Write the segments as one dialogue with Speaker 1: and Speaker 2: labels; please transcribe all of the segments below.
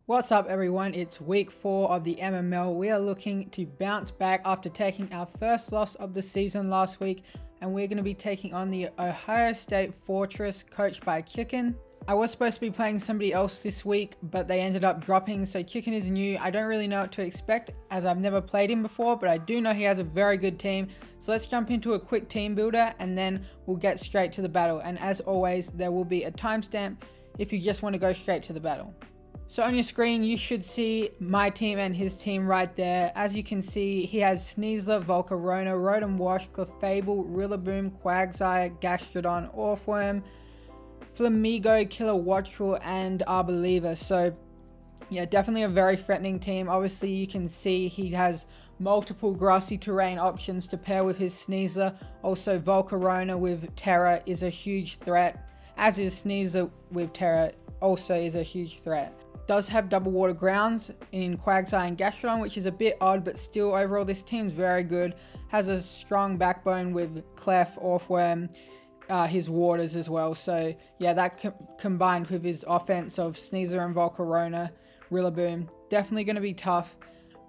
Speaker 1: What's up everyone, it's week 4 of the MML. We are looking to bounce back after taking our first loss of the season last week, and we're going to be taking on the Ohio State Fortress coached by Chicken. I was supposed to be playing somebody else this week, but they ended up dropping, so Chicken is new. I don't really know what to expect as I've never played him before, but I do know he has a very good team. So let's jump into a quick team builder and then we'll get straight to the battle. And as always, there will be a timestamp if you just want to go straight to the battle. So on your screen, you should see my team and his team right there. As you can see, he has Sneasler, Volcarona, Rotom-Wash, Clefable, Rillaboom, Quagsire, Gastrodon, Orthworm, Flamigo, Killer Watchful, and Arboliva. So yeah, definitely a very threatening team. Obviously, you can see he has multiple grassy terrain options to pair with his Sneasler. Also, Volcarona with Tera is a huge threat, as is Sneasler with Tera also is a huge threat. Does have double water grounds in Quagsire and Gastrodon, which is a bit odd, but still overall this team's very good. Has a strong backbone with Clef, Orthworm, his waters as well. So yeah, that combined with his offense of Sneasler and Volcarona, Rillaboom, definitely going to be tough.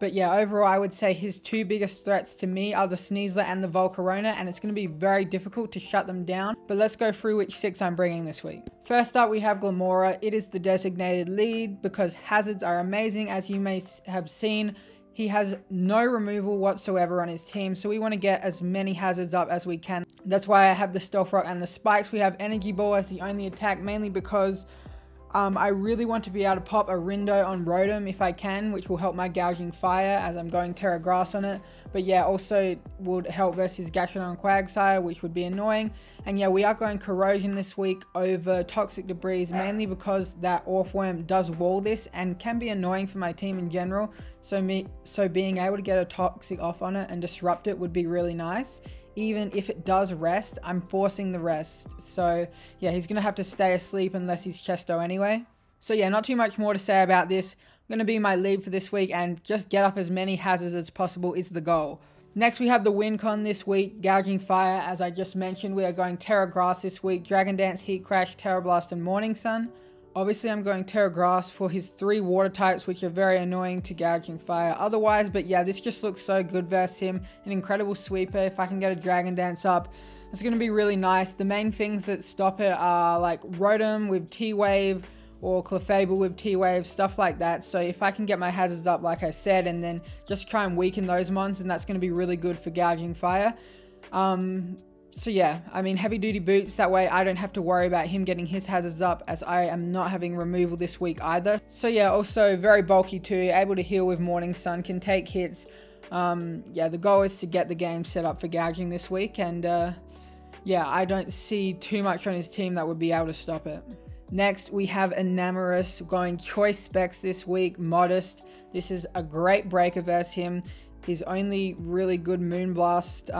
Speaker 1: But yeah, overall I would say his two biggest threats to me are the Sneasler and the Volcarona, and it's going to be very difficult to shut them down. But let's go through which 6 I'm bringing this week. First up, we have Glimmora. It is the designated lead because hazards are amazing. As you may have seen, he has no removal whatsoever on his team, so we want to get as many hazards up as we can. That's why I have the Stealth Rock and the Spikes. We have Energy Ball as the only attack, mainly because I really want to be able to pop a Rindo on Rotom if I can, which will help my Gouging Fire as I'm going Tera Grass on it. But yeah, also would help versus Gastrodon and Quagsire, which would be annoying. And yeah, we are going Corrosion this week over Toxic Debris, mainly because that Orthworm does wall this and can be annoying for my team in general. So being able to get a Toxic off on it and disrupt it would be really nice. Even if it does rest, I'm forcing the rest. So yeah, he's going to have to stay asleep unless he's Chesto anyway. So yeah, not too much more to say about this. Going to be my lead for this week, and just get up as many hazards as possible is the goal. Next, we have the win con this week, Gouging Fire. As I just mentioned, we are going Tera Grass this week, Dragon Dance, Heat Crash, Tera Blast, and Morning Sun. Obviously, I'm going Tera Grass for his 3 water types, which are very annoying to Gouging Fire otherwise. But yeah, this just looks so good versus him. An incredible sweeper. If I can get a Dragon Dance up, it's going to be really nice. The main things that stop it are like Rotom with T-Wave or Clefable with T-Wave, stuff like that. So if I can get my hazards up, like I said, and then just try and weaken those mons, then that's going to be really good for Gouging Fire. So yeah, I mean, heavy duty boots, that way I don't have to worry about him getting his hazards up, as I am not having removal this week either. So yeah, also very bulky too, able to heal with Morning Sun, can take hits. Yeah, the goal is to get the game set up for gouging this week, and yeah, I don't see too much on his team that would be able to stop it. Next, we have Enamorus going Choice Specs this week, Modest. This is a great breaker versus him. His only really good Moonblast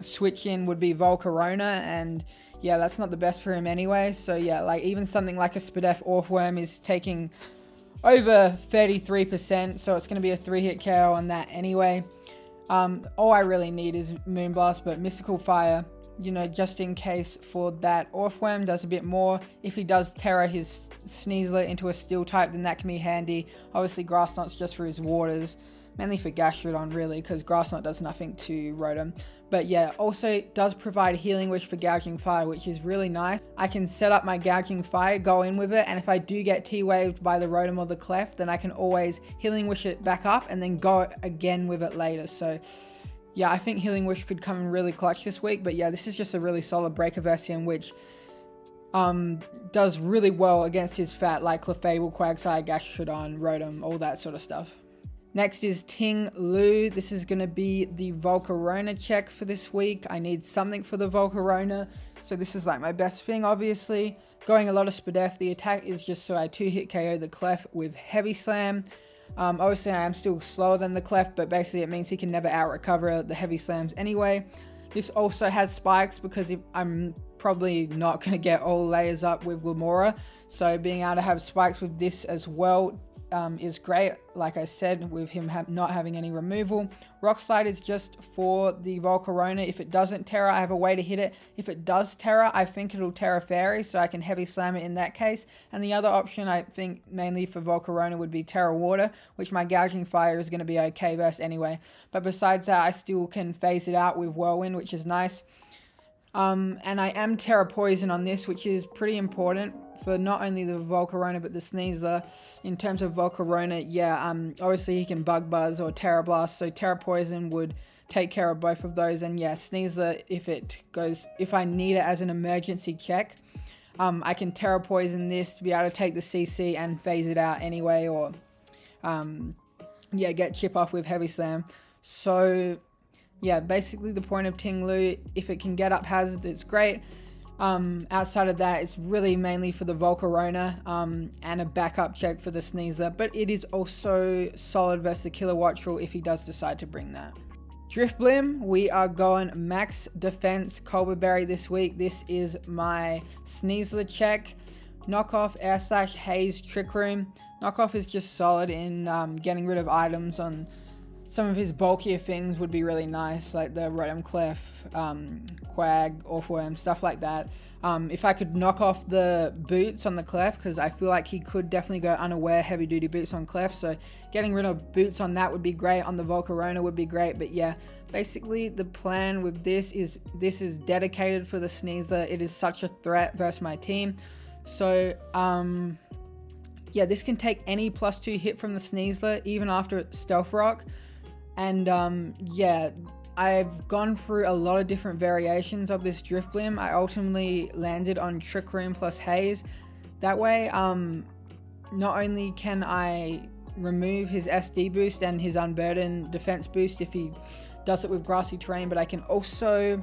Speaker 1: switch in would be Volcarona, and yeah, that's not the best for him anyway. So yeah, like even something like a Spadef Orthworm is taking over 33%, so it's going to be a 3-hit KO on that anyway. All I really need is Moonblast, but Mystical Fire, you know, just in case for that. Orthworm does a bit more. If he does Tera his Sneasler into a Steel type, then that can be handy. Obviously, Grass Knot's just for his waters. Mainly for Gastrodon really, because Grass Knot does nothing to Rotom. But yeah, also does provide Healing Wish for Gouging Fire, which is really nice. I can set up my Gouging Fire, go in with it, and if I do get T-Waved by the Rotom or the Clef, then I can always Healing Wish it back up and then go again with it later. So yeah, I think Healing Wish could come in really clutch this week. But yeah, this is just a really solid breaker version, which does really well against his fat, like Clefable, Quagsire, Gastrodon, Rotom, all that sort of stuff. Next is Ting Lu. This is going to be the Volcarona check for this week. I need something for the Volcarona, so this is like my best thing, obviously. Going a lot of Spadef. The attack is just so I 2-hit KO the Clef with Heavy Slam. Obviously, I am still slower than the Clef, but basically it means he can never out-recover the Heavy Slams anyway. This also has Spikes, because I'm probably not going to get all layers up with Glimmora, so being able to have Spikes with this as well is great, like I said, with him not having any removal. Rock Slide is just for the Volcarona. If it doesn't Tera, I have a way to hit it. If it does Tera, I think it'll Tera Fairy, so I can heavy slam it in that case. And the other option, I think, mainly for Volcarona would be Tera Water, which my Gouging Fire is going to be okay versus anyway. But besides that, I still can phase it out with Whirlwind, which is nice. And I am Tera Poison on this, which is pretty important for not only the Volcarona but the Sneasler. In terms of Volcarona, yeah, obviously he can Bug Buzz or Tera Blast, so Tera Poison would take care of both of those. And yeah, Sneasler, if I need it as an emergency check, I can Tera Poison this to be able to take the CC and phase it out anyway, or yeah, get chip off with Heavy Slam. So yeah, basically the point of Ting-Lu, if it can get up hazard, it's great. Outside of that, it's really mainly for the Volcarona and a backup check for the Sneasler, but it is also solid versus the Kilowattrel if he does decide to bring that. Drifblim, we are going max defense Colbur Berry this week. This is my Sneasler check. Knockoff, Air Slash, Haze, Trick Room. Knockoff is just solid in getting rid of items on some of his bulkier things would be really nice, like the Rotom Clef, Quag, Orthworm, stuff like that. If I could knock off the boots on the Clef, because I feel like he could definitely go unaware heavy duty boots on Clef, so getting rid of boots on that would be great, on the Volcarona would be great. But yeah, basically the plan with this is dedicated for the Sneasler. It is such a threat versus my team. So yeah, this can take any +2 hit from the Sneasler, even after Stealth Rock. And yeah, I've gone through a lot of different variations of this Drifblim. I ultimately landed on Trick Room plus Haze. That way, not only can I remove his SD boost and his Unburden defense boost if he does it with grassy terrain, but I can also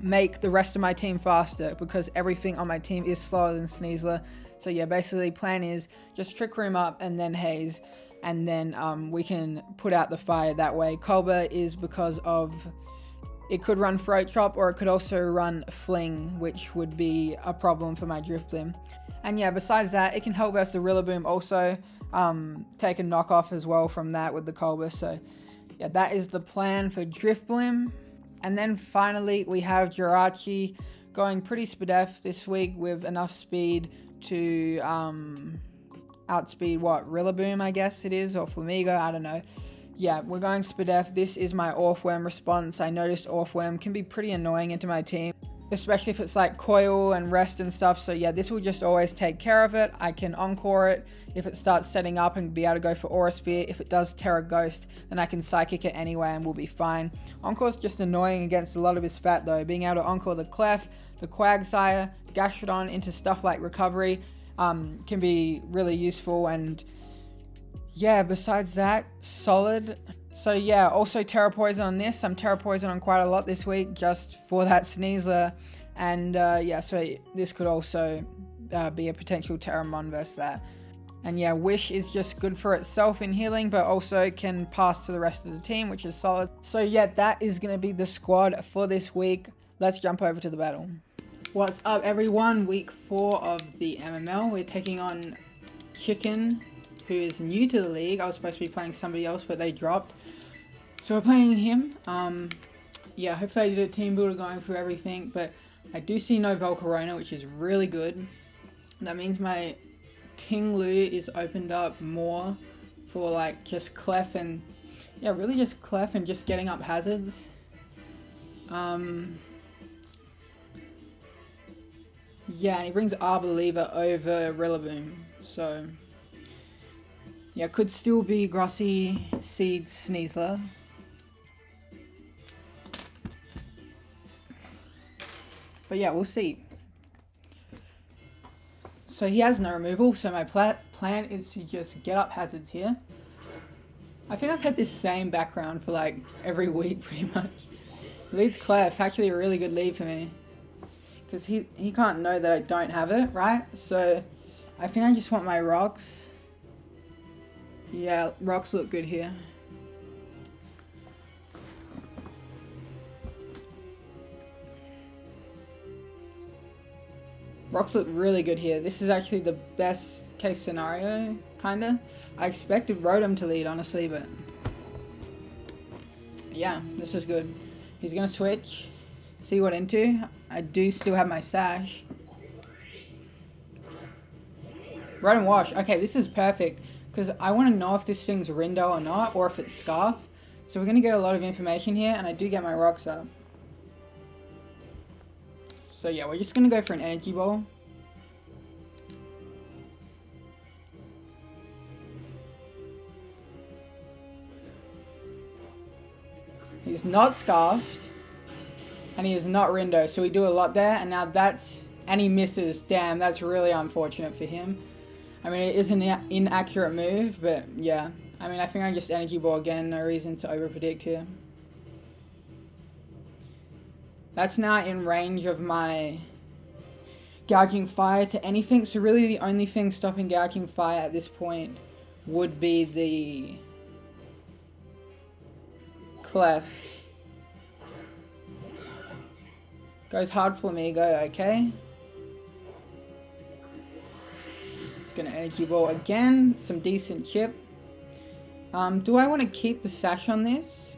Speaker 1: make the rest of my team faster, because everything on my team is slower than Sneasler. So yeah, basically plan is just Trick Room up and then Haze, and then we can put out the fire that way. Colbur is because of, it could run Throat Chop, or it could also run Fling, which would be a problem for my Drifblim. And yeah, besides that, it can help versus the Rillaboom also, take a knockoff as well from that with the Colbur. So yeah, that is the plan for Drifblim. And then finally we have Jirachi going pretty Spadef this week with enough speed to outspeed what, Rillaboom I guess it is, or Flamigo, I don't know. Yeah, we're going Spadef. This is my Orthworm response. I noticed Orthworm can be pretty annoying into my team, especially if it's like Coil and Rest and stuff. So yeah, this will just always take care of it. I can Encore it if it starts setting up and be able to go for Aura Sphere. If it does Tera Ghost, then I can Psychic it anyway and we'll be fine. Encore's just annoying against a lot of his fat though. Being able to Encore the Clef, the Quagsire, Gastrodon into stuff like Recovery can be really useful. And yeah, besides that, solid. So yeah, also Tera Poison on this. I'm Tera Poison on quite a lot this week just for that Sneasler. And yeah, so this could also be a potential Terramon versus that. And yeah, Wish is just good for itself in healing, but also can pass to the rest of the team, which is solid. So yeah, that is going to be the squad for this week. Let's jump over to the battle. What's up everyone? Week 4 of the MML. We're taking on Chicken, who is new to the league. I was supposed to be playing somebody else, but they dropped. So we're playing him. Yeah, hopefully I did a team builder going through everything, but I do see no Volcarona, which is really good. That means my Ting-Lu is opened up more for like just Clef and, yeah, really just Clef and just getting up hazards. Yeah, and he brings Arboliva over Rillaboom, so yeah, could still be Grassy Seed Sneasler. But yeah, we'll see. So he has no removal, so my plan is to just get up hazards here. I think I've had this same background for like every week pretty much. Lead's Clef, actually a really good lead for me. Because he can't know that I don't have it, right? So I think I just want my rocks. Yeah, rocks look good here. Rocks look really good here. This is actually the best case scenario, kinda. I expected Rotom to lead, honestly, but yeah, this is good. He's gonna switch, see what into. I do still have my sash. Rotom-Wash. Okay, this is perfect, because I want to know if this thing's Rindo or not, or if it's Scarf. So we're going to get a lot of information here, and I do get my rocks up. So yeah, we're just going to go for an Energy Ball. He's not Scarfed, and he is not Rindo, so we do a lot there, and now that's... And he misses. Damn, that's really unfortunate for him. I mean, it is an inaccurate move, but yeah. I mean, I think I just Energy Ball again. No reason to over-predict here. That's now in range of my Gouging Fire to anything. So really the only thing stopping Gouging Fire at this point would be the Clef. Goes hard Flamigo, okay. Gonna Energy Ball again, some decent chip. Do I want to keep the sash on this?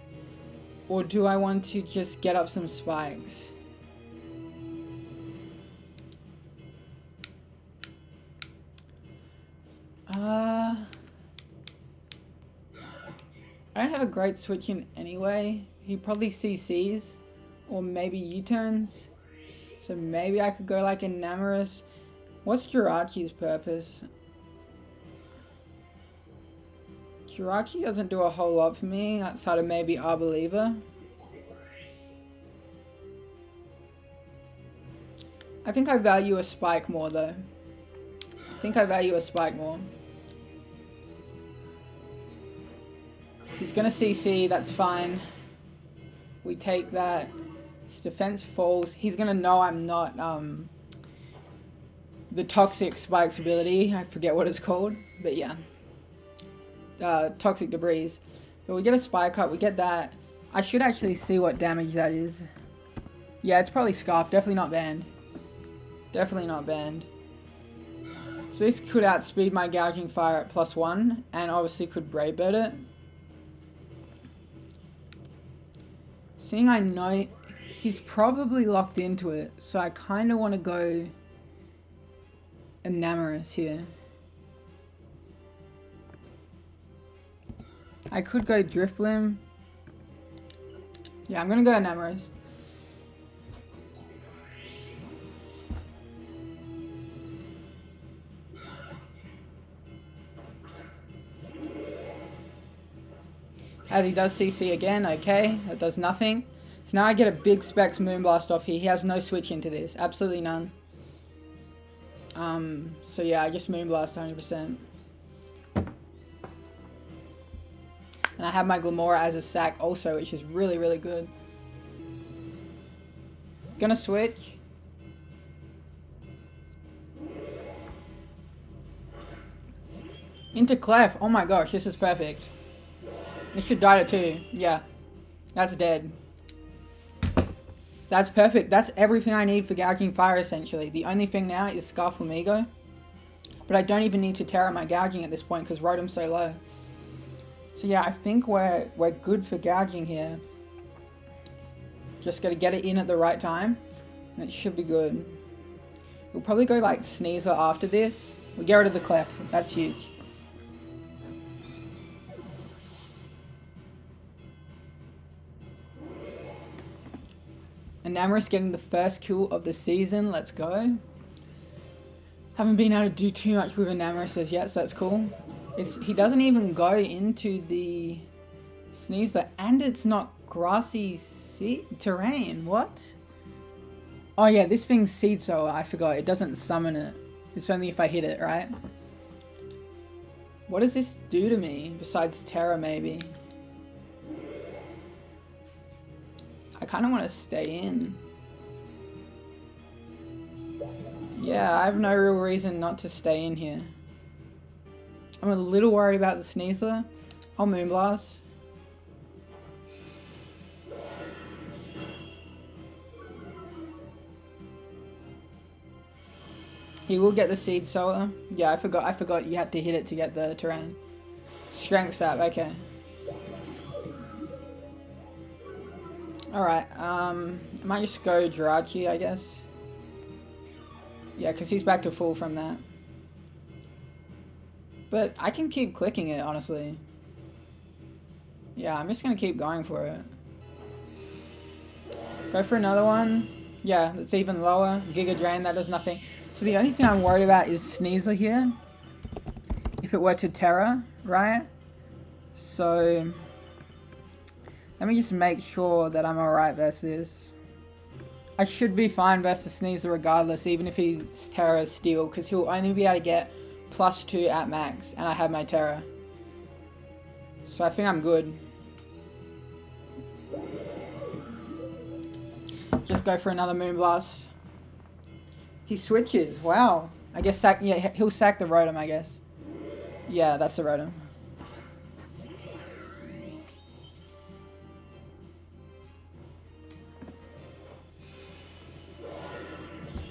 Speaker 1: Or do I want to just get up some spikes? I don't have a great switch in anyway. He probably CCs, or maybe U-turns. So maybe I could go like Enamorus. What's Jirachi's purpose? Jirachi doesn't do a whole lot for me outside of maybe Arboliva. I think I value a spike more though. I think I value a spike more. He's gonna CC, that's fine. We take that. His defense falls. He's gonna know I'm not the toxic spikes ability, I forget what it's called, but yeah. Toxic debris. But we get a spike up, we get that. I should actually see what damage that is. Yeah, it's probably Scarf, definitely not banned. Definitely not banned. So this could outspeed my Gouging Fire at +1, and obviously could Brave Bird it. Seeing I know he's probably locked into it, so I kind of want to go Enamorus here. I could go Drifblim. Yeah, I'm gonna go Enamorus. As he does CC again, okay, that does nothing. So now I get a big Specs Moonblast off here. He has no switch into this, absolutely none. So yeah, I just Moonblast 100%. And I have my Glamora as a sack also, which is really, really good. Gonna switch. Into Clef. Oh my gosh, this is perfect. This should die to 2. Yeah. That's dead. That's perfect. That's everything I need for Gouging Fire, essentially. The only thing now is Scarf Flamigo. But I don't even need to Tera my Gouging at this point because Rotom's so low. So yeah, I think we're good for Gouging here. Just gotta get it in at the right time. And it should be good. We'll probably go like Sneasler after this. We get rid of the Clef. That's huge. Enamorus getting the first kill of the season. Let's go. Haven't been able to do too much with Enamorus as yet, so that's cool. He doesn't even go into the Sneasler, and it's not grassy terrain. What? Oh yeah, this thing's Seed Sower. I forgot. It doesn't summon it. It's only if I hit it, right? What does this do to me besides Tera, maybe? I kind of want to stay in. Yeah, I have no real reason not to stay in here. I'm a little worried about the Sneasler. I'll Moonblast. He will get the Seed Sower. Yeah, I forgot you had to hit it to get the terrain. Strength Sap, okay. Alright, I might just go Jirachi, I guess. Yeah, because he's back to full from that. But I can keep clicking it, honestly. Yeah, I'm just going to keep going for it. Go for another one. Yeah, that's even lower. Giga Drain, that does nothing. So the only thing I'm worried about is Sneasler here. If it were to Tera, right? So let me just make sure that I'm alright versus this. I should be fine versus Sneasler regardless, even if he's Tera Steel, because he'll only be able to get +2 at max, and I have my Tera. So I think I'm good. Just go for another Moonblast. He switches, wow. I guess yeah, he'll sack the Rotom, I guess. Yeah, that's the Rotom.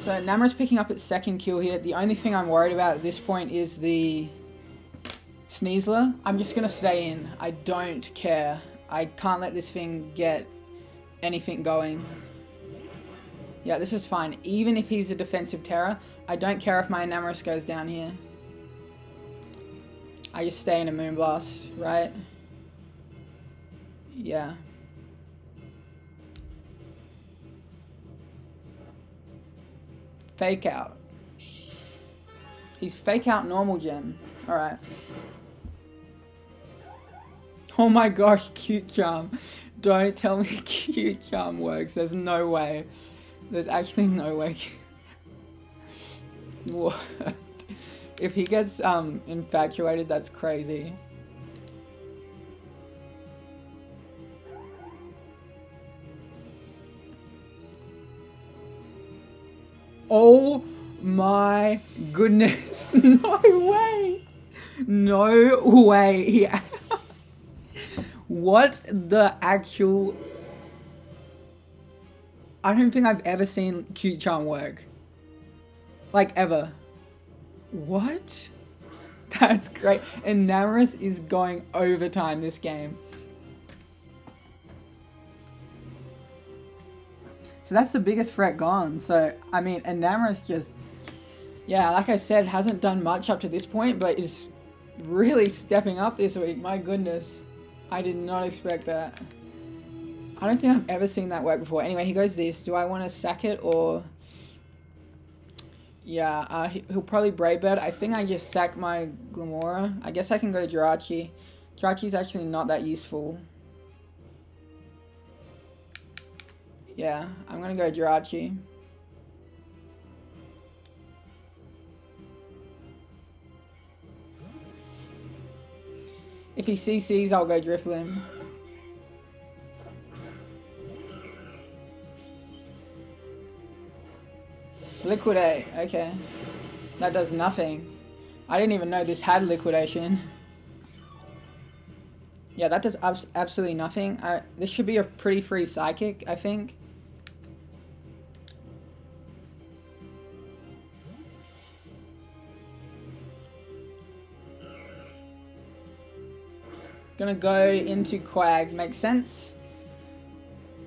Speaker 1: So Enamorus picking up its second kill here. The only thing I'm worried about at this point is the Sneasler. I'm just going to stay in. I don't care. I can't let this thing get anything going. Yeah, this is fine. Even if he's a defensive Tera, I don't care if my Enamorus goes down here. I just stay in a Moonblast, right? Yeah. Fake out. He's fake out normal gem. Alright. Oh my gosh, Cute Charm. Don't tell me Cute Charm works. There's no way. There's actually no way. What? If he gets infatuated, that's crazy. Oh my goodness. No way. No way. Yeah. What the actual... I don't think I've ever seen Cute Charm work. Like, ever. What? That's great. Enamorus is going overtime this game. So that's the biggest threat gone. So, I mean, Enamorus just... Yeah, like I said, hasn't done much up to this point, but is really stepping up this week. My goodness. I did not expect that. I don't think I've ever seen that work before. Anyway, he goes this. Do I want to sack it or... Yeah, he'll probably Brave Bird. I think I just sack my Glimmora. I guess I can go Jirachi. Jirachi's actually not that useful. Yeah, I'm gonna go Jirachi. If he CCs, I'll go Drifloon. Liquidate, okay. That does nothing. I didn't even know this had liquidation. Yeah, that does absolutely nothing. This should be a pretty free Psychic, I think. Gonna go into Quag, makes sense.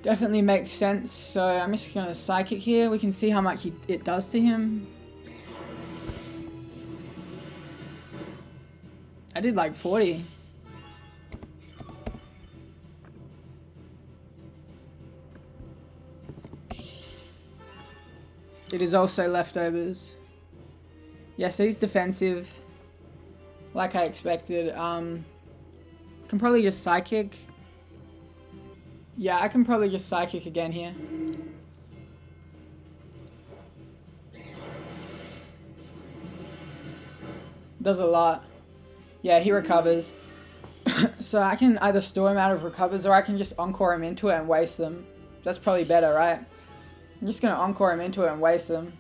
Speaker 1: Definitely makes sense, so I'm just gonna Psychic here. We can see how much it does to him. I did like 40. It is also leftovers. Yeah, so he's defensive. Like I expected. Can probably just Psychic. Yeah, I can probably just Psychic again here. Does a lot. Yeah, he recovers. So I can either store him out of recovers or I can just Encore him into it and waste them. That's probably better, right? I'm just going to Encore him into it and waste them.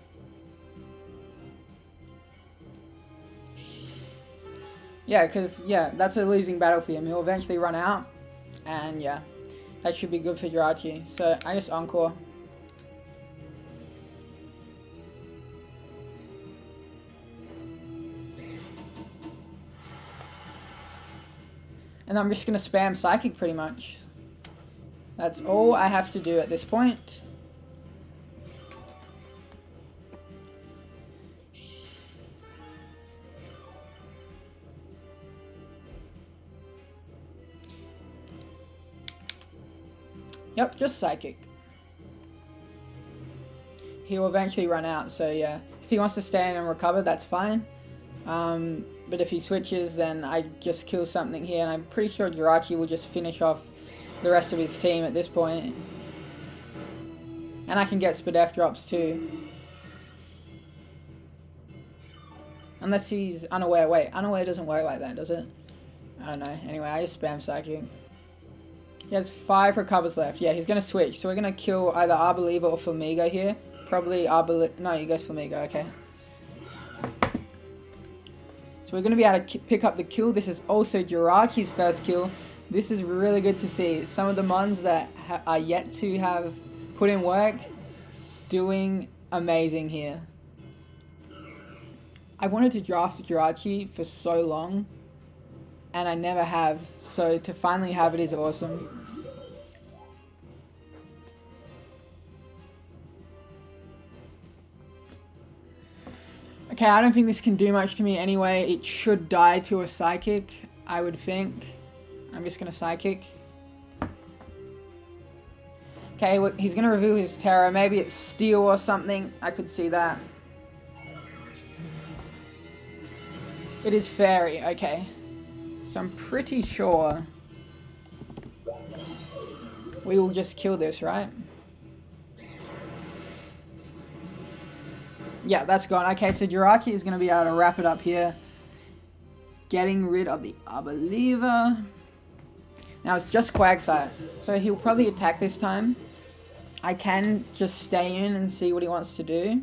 Speaker 1: Yeah, because, yeah, that's a losing battle for him. He'll eventually run out. And, yeah, that should be good for Jirachi. So, I just Encore. And I'm just going to spam Psychic pretty much. That's all I have to do at this point. Yep, just Psychic. He will eventually run out, so yeah. If he wants to stay in and recover, that's fine. But if he switches, then I just kill something here, and I'm pretty sure Jirachi will just finish off the rest of his team at this point. And I can get Spadef drops too. Unless he's unaware. Wait, unaware doesn't work like that, does it? I don't know. Anyway, I just spam Psychic. He has 5 recovers left. Yeah, he's going to switch. So we're going to kill either Arboliva or Flamigo here. Probably Arboliva. No, he goes Flamigo. Okay. So we're going to be able to pick up the kill. This is also Jirachi's first kill. This is really good to see. Some of the mons that are yet to have put in work, doing amazing here. I wanted to draft Jirachi for so long, and I never have. So to finally have it is awesome. Okay, I don't think this can do much to me anyway. It should die to a Psychic, I would think. I'm just going to Psychic. Okay, he's going to reveal his Tera. Maybe it's Steel or something. I could see that. It is Fairy, okay. So I'm pretty sure we will just kill this, right? Yeah, that's gone. Okay, so Jirachi is going to be able to wrap it up here. Getting rid of the Arboliva. Now it's just Quagsire. So he'll probably attack this time. I can just stay in and see what he wants to do.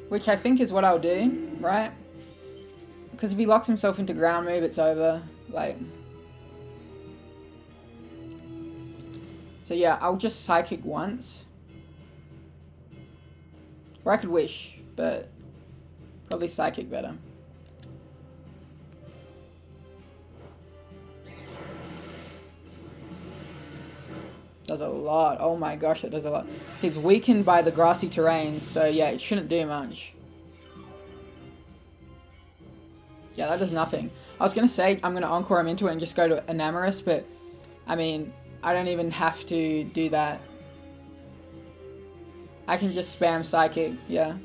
Speaker 1: Which I think is what I'll do, right? Because if he locks himself into ground move, it's over. Like... So yeah, I'll just Psychic once. Or I could Wish, but probably Psychic better. Does a lot. Oh my gosh, that does a lot. He's weakened by the grassy terrain, so yeah, it shouldn't do much. Yeah, that does nothing. I was going to say I'm going to Encore him into it and just go to Enamorus, but I mean... I don't even have to do that. I can just spam Psychic, yeah.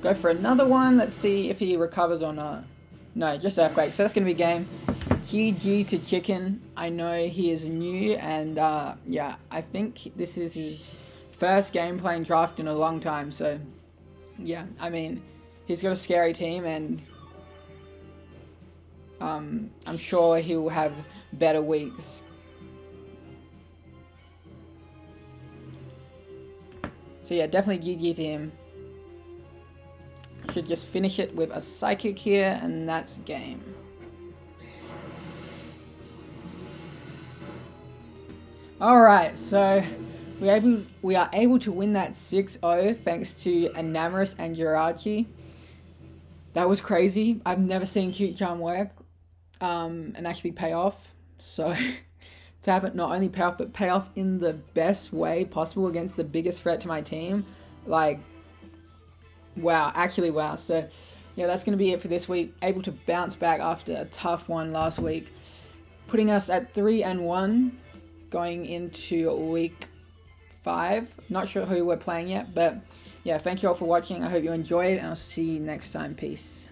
Speaker 1: Go for another one. Let's see if he recovers or not. No, just Earthquake. So that's going to be game. GG to Chicken. I know he is new, and yeah, I think this is his first game playing draft in a long time. So yeah, I mean... He's got a scary team, and I'm sure he'll have better weeks. So yeah, definitely GG to him. Should just finish it with a Psychic here, and that's game. Alright, so we are able to win that 6-0 thanks to Enamorus and Jirachi. That was crazy. I've never seen Cute Charm work and actually pay off. So to have it not only pay off, but pay off in the best way possible against the biggest threat to my team. Like, wow, actually wow. So yeah, that's going to be it for this week. Able to bounce back after a tough one last week. Putting us at 3-1 going into week 5. Not sure who we're playing yet, but... yeah, thank you all for watching. I hope you enjoyed, and I'll see you next time. Peace.